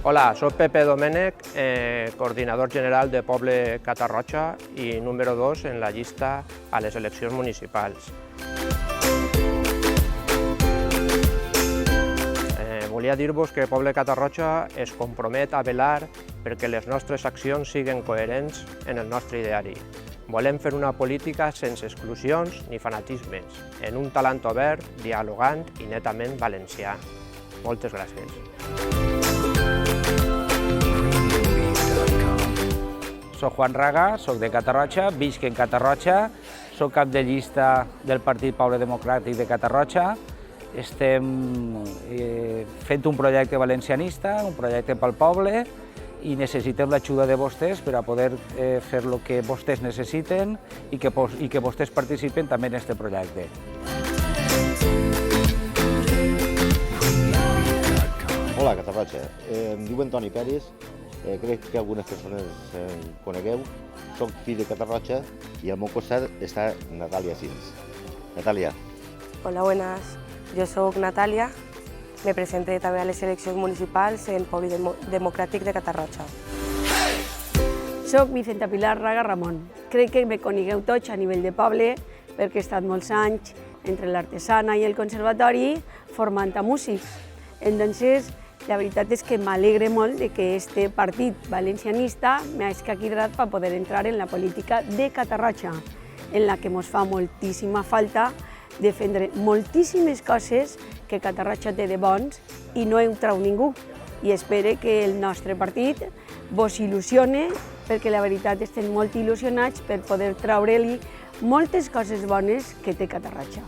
Hola, soc Pepe Domènech, coordinador general de Poble Catarroja i número 2 en la llista a les eleccions municipals. Volia dir-vos que Poble Catarroja es compromet a velar perquè les nostres accions siguin coherents en el nostre ideari. Volem fer una política sense exclusions ni fanatismes, en un talent obert, dialogant i netament valencià. Moltes gràcies. Soc Juan Raga, soc de Catarroja, visc en Catarroja, soc cap de llista del Partit Poble Democràtic de Catarroja. Estem fent un projecte valencianista, un projecte pel poble, i necessitem l'ajuda de vostès per a poder fer el que vostès necessiten i que vostès participen també en aquest projecte. Hola, Catarroja. Em diu Antoni Peris, crec que algunes persones em conegueu. Soc fill de Catarroja y al meu costat està Natàlia Sins. Natàlia. Hola, buenas. Yo soy Natalia. Me presenté també a les eleccions municipals en Poble Democràtic de Catarroja. Soc Vicenta Pilar Raga Ramon. Crec que me conegueu tots a nivell de poble perquè he estat molts anys entre l'artesana i el conservatori formant a músics. Entonces, la veritat és que m'alegre molt de que este partit valencianista m'ha escaquidrat per poder entrar en la política de Catarroja, en la que ens fa moltíssima falta defendre moltíssimes coses que Catarroja té de bons i no ho treu ningú. I espero que el nostre partit vos il·lusione, perquè la veritat estem molt il·lusionats per poder treure-li moltes coses bones que té Catarroja.